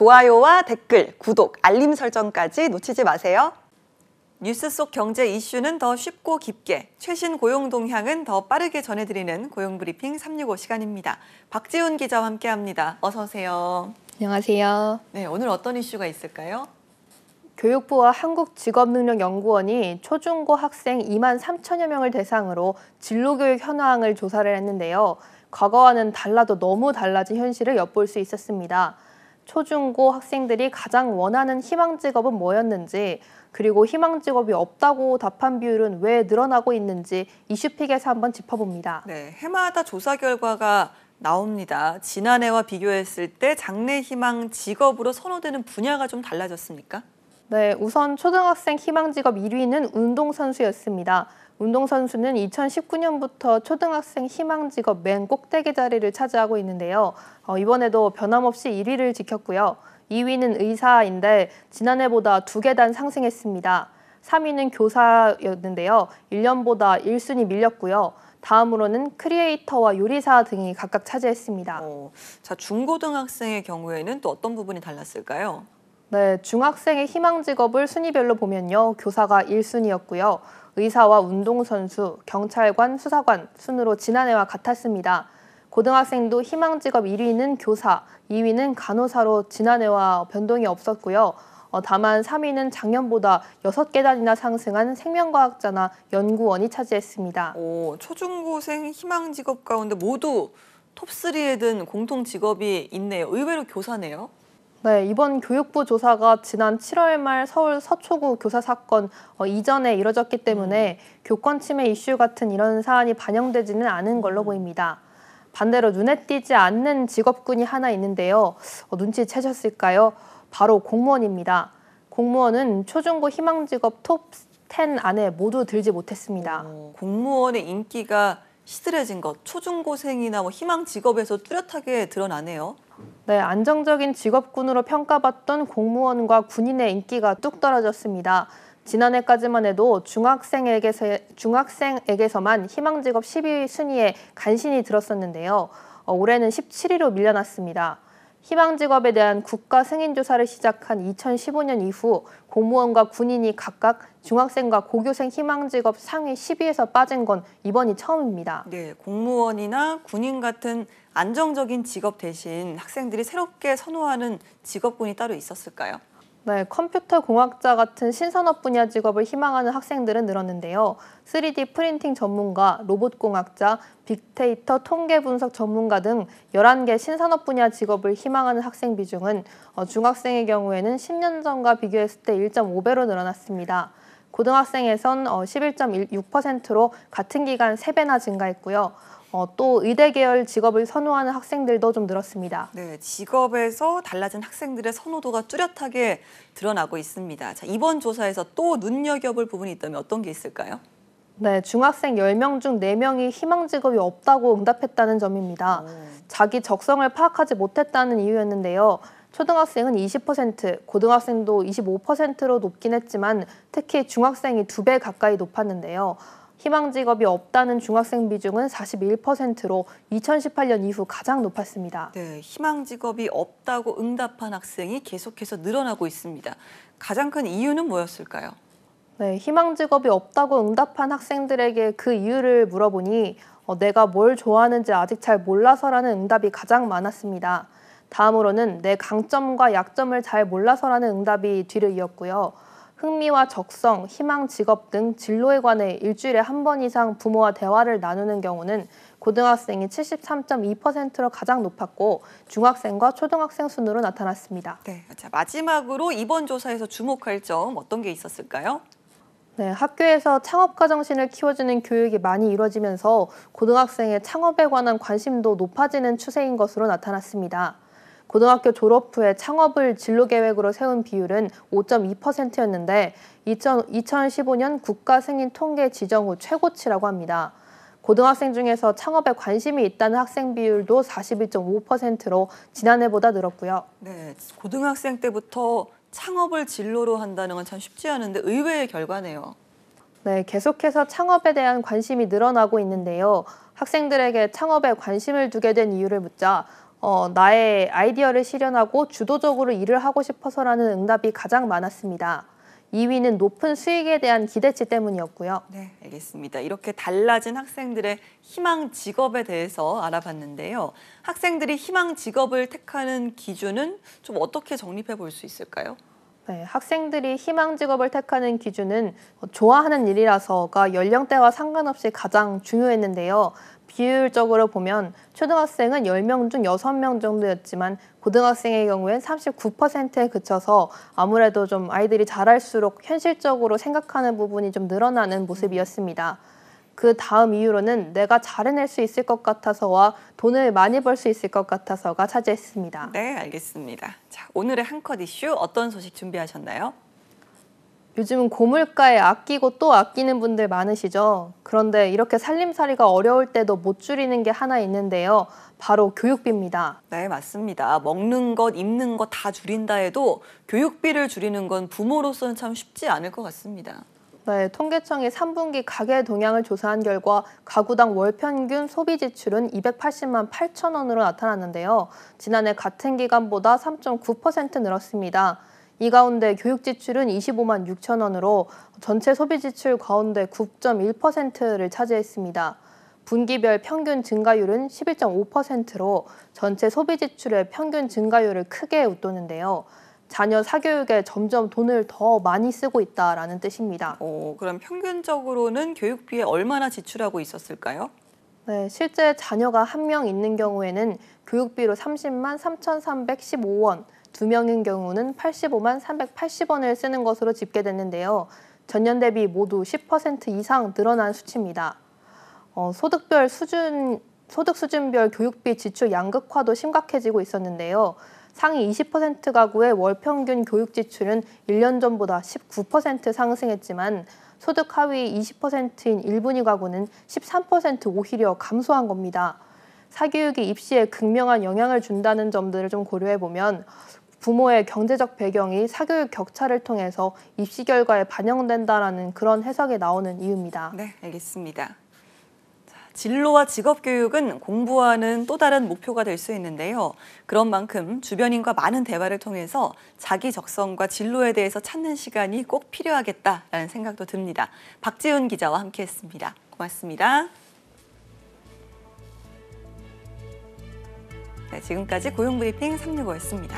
좋아요와 댓글, 구독, 알림 설정까지 놓치지 마세요. 뉴스 속 경제 이슈는 더 쉽고 깊게, 최신 고용 동향은 더 빠르게 전해드리는 고용브리핑 365 시간입니다. 박지훈 기자와 함께합니다. 어서 오세요. 안녕하세요. 네, 오늘 어떤 이슈가 있을까요? 교육부와 한국직업능력연구원이 초중고 학생 2만 3천여 명을 대상으로 진로교육 현황을 조사를 했는데요. 과거와는 달라도 너무 달라진 현실을 엿볼 수 있었습니다. 초중고 학생들이 가장 원하는 희망 직업은 뭐였는지, 그리고 희망 직업이 없다고 답한 비율은 왜 늘어나고 있는지 이슈픽에서 한번 짚어봅니다. 네, 해마다 조사 결과가 나옵니다. 지난해와 비교했을 때 장래 희망 직업으로 선호되는 분야가 좀 달라졌습니까? 네, 우선 초등학생 희망 직업 1위는 운동선수였습니다. 운동선수는 2019년부터 초등학생 희망 직업 맨 꼭대기 자리를 차지하고 있는데요. 이번에도 변함없이 1위를 지켰고요. 2위는 의사인데 지난해보다 2계단 상승했습니다. 3위는 교사였는데요. 1년보다 1순위 밀렸고요. 다음으로는 크리에이터와 요리사 등이 각각 차지했습니다. 자, 중고등학생의 경우에는 또 어떤 부분이 달랐을까요? 네, 중학생의 희망 직업을 순위별로 보면요. 교사가 1순위였고요. 의사와 운동선수, 경찰관, 수사관 순으로 지난해와 같았습니다. 고등학생도 희망 직업 1위는 교사, 2위는 간호사로 지난해와 변동이 없었고요. 다만 3위는 작년보다 6계단이나 상승한 생명과학자나 연구원이 차지했습니다. 초중고생 희망 직업 가운데 모두 톱3에 든 공통 직업이 있네요. 의외로 교사네요. 네, 이번 교육부 조사가 지난 7월 말 서울 서초구 교사 사건 이전에 이뤄졌기 때문에 교권 침해 이슈 같은 이런 사안이 반영되지는 않은 걸로 보입니다. 반대로 눈에 띄지 않는 직업군이 하나 있는데요. 눈치채셨을까요? 바로 공무원입니다. 공무원은 초중고 희망 직업 톱10 안에 모두 들지 못했습니다. 공무원의 인기가 시들해진 것, 초중고생이나 희망 직업에서 뚜렷하게 드러나네요. 네, 안정적인 직업군으로 평가받던 공무원과 군인의 인기가 뚝 떨어졌습니다. 지난해까지만 해도 중학생에게서만 희망 직업 10위 순위에 간신히 들었었는데요. 올해는 17위로 밀려났습니다. 희망 직업에 대한 국가 승인 조사를 시작한 2015년 이후 공무원과 군인이 각각 중학생과 고교생 희망 직업 상위 10위에서 빠진 건 이번이 처음입니다. 네, 공무원이나 군인 같은 안정적인 직업 대신 학생들이 새롭게 선호하는 직업군이 따로 있었을까요? 네, 컴퓨터 공학자 같은 신산업 분야 직업을 희망하는 학생들은 늘었는데요. 3D 프린팅 전문가, 로봇 공학자, 빅데이터 통계 분석 전문가 등 11개 신산업 분야 직업을 희망하는 학생 비중은 중학생의 경우에는 10년 전과 비교했을 때 1.5배로 늘어났습니다. 고등학생에선 11.6%로 같은 기간 3배나 증가했고요. 또 의대 계열 직업을 선호하는 학생들도 좀 늘었습니다. 네, 직업에서 달라진 학생들의 선호도가 뚜렷하게 드러나고 있습니다. 자, 이번 조사에서 또 눈여겨볼 부분이 있다면 어떤 게 있을까요? 네, 중학생 10명 중 4명이 희망 직업이 없다고 응답했다는 점입니다. 자기 적성을 파악하지 못했다는 이유였는데요. 초등학생은 20%, 고등학생도 25%로 높긴 했지만 특히 중학생이 2배 가까이 높았는데요. 희망 직업이 없다는 중학생 비중은 41%로 2018년 이후 가장 높았습니다. 네, 희망 직업이 없다고 응답한 학생이 계속해서 늘어나고 있습니다. 가장 큰 이유는 뭐였을까요? 네, 희망 직업이 없다고 응답한 학생들에게 그 이유를 물어보니 내가 뭘 좋아하는지 아직 잘 몰라서라는 응답이 가장 많았습니다. 다음으로는 내 강점과 약점을 잘 몰라서라는 응답이 뒤를 이었고요. 흥미와 적성, 희망 직업 등 진로에 관해 일주일에 한 번 이상 부모와 대화를 나누는 경우는 고등학생이 73.2%로 가장 높았고 중학생과 초등학생 순으로 나타났습니다. 네, 자, 마지막으로 이번 조사에서 주목할 점 어떤 게 있었을까요? 네, 학교에서 창업가 정신을 키워주는 교육이 많이 이루어지면서 고등학생의 창업에 관한 관심도 높아지는 추세인 것으로 나타났습니다. 고등학교 졸업 후에 창업을 진로 계획으로 세운 비율은 5.2%였는데 2015년 국가 승인 통계 지정 후 최고치라고 합니다. 고등학생 중에서 창업에 관심이 있다는 학생 비율도 41.5%로 지난해보다 늘었고요. 네, 고등학생 때부터 창업을 진로로 한다는 건 참 쉽지 않은데 의외의 결과네요. 네, 계속해서 창업에 대한 관심이 늘어나고 있는데요. 학생들에게 창업에 관심을 두게 된 이유를 묻자 나의 아이디어를 실현하고 주도적으로 일을 하고 싶어서라는 응답이 가장 많았습니다. 2위는 높은 수익에 대한 기대치 때문이었고요. 네, 알겠습니다. 이렇게 달라진 학생들의 희망 직업에 대해서 알아봤는데요. 학생들이 희망 직업을 택하는 기준은 좀 어떻게 정립해 볼 수 있을까요? 네, 학생들이 희망 직업을 택하는 기준은 좋아하는 일이라서가 연령대와 상관없이 가장 중요했는데요. 비율적으로 보면 초등학생은 10명 중 6명 정도였지만 고등학생의 경우엔 39%에 그쳐서 아무래도 좀 아이들이 자랄수록 현실적으로 생각하는 부분이 좀 늘어나는 모습이었습니다. 그 다음 이유로는 내가 잘 해낼 수 있을 것 같아서와 돈을 많이 벌 수 있을 것 같아서가 차지했습니다. 네, 알겠습니다. 자, 오늘의 한 컷 이슈 어떤 소식 준비하셨나요? 요즘은 고물가에 아끼고 또 아끼는 분들 많으시죠? 그런데 이렇게 살림살이가 어려울 때도 못 줄이는 게 하나 있는데요. 바로 교육비입니다. 네, 맞습니다. 먹는 것, 입는 것 다 줄인다 해도 교육비를 줄이는 건 부모로서는 참 쉽지 않을 것 같습니다. 네, 통계청이 3분기 가계 동향을 조사한 결과 가구당 월 평균 소비 지출은 280만 8천 원으로 나타났는데요. 지난해 같은 기간보다 3.9% 늘었습니다. 이 가운데 교육 지출은 25만 6천 원으로 전체 소비 지출 가운데 9.1%를 차지했습니다. 분기별 평균 증가율은 11.5%로 전체 소비 지출의 평균 증가율을 크게 웃도는데요. 자녀 사교육에 점점 돈을 더 많이 쓰고 있다라는 뜻입니다. 그럼 평균적으로는 교육비에 얼마나 지출하고 있었을까요? 네, 실제 자녀가 한 명 있는 경우에는 교육비로 30만 3,315원, 2명인 경우는 85만 380원을 쓰는 것으로 집계됐는데요. 전년 대비 모두 10% 이상 늘어난 수치입니다. 소득 수준별 교육비 지출 양극화도 심각해지고 있었는데요. 상위 20% 가구의 월 평균 교육 지출은 1년 전보다 19% 상승했지만 소득 하위 20%인 1분위 가구는 13% 오히려 감소한 겁니다. 사교육이 입시에 극명한 영향을 준다는 점들을 좀 고려해보면 부모의 경제적 배경이 사교육 격차를 통해서 입시 결과에 반영된다라는 그런 해석이 나오는 이유입니다. 네, 알겠습니다. 진로와 직업교육은 공부와는 또 다른 목표가 될 수 있는데요. 그런 만큼 주변인과 많은 대화를 통해서 자기 적성과 진로에 대해서 찾는 시간이 꼭 필요하겠다라는 생각도 듭니다. 박지훈 기자와 함께했습니다. 고맙습니다. 네, 지금까지 고용브리핑 365였습니다.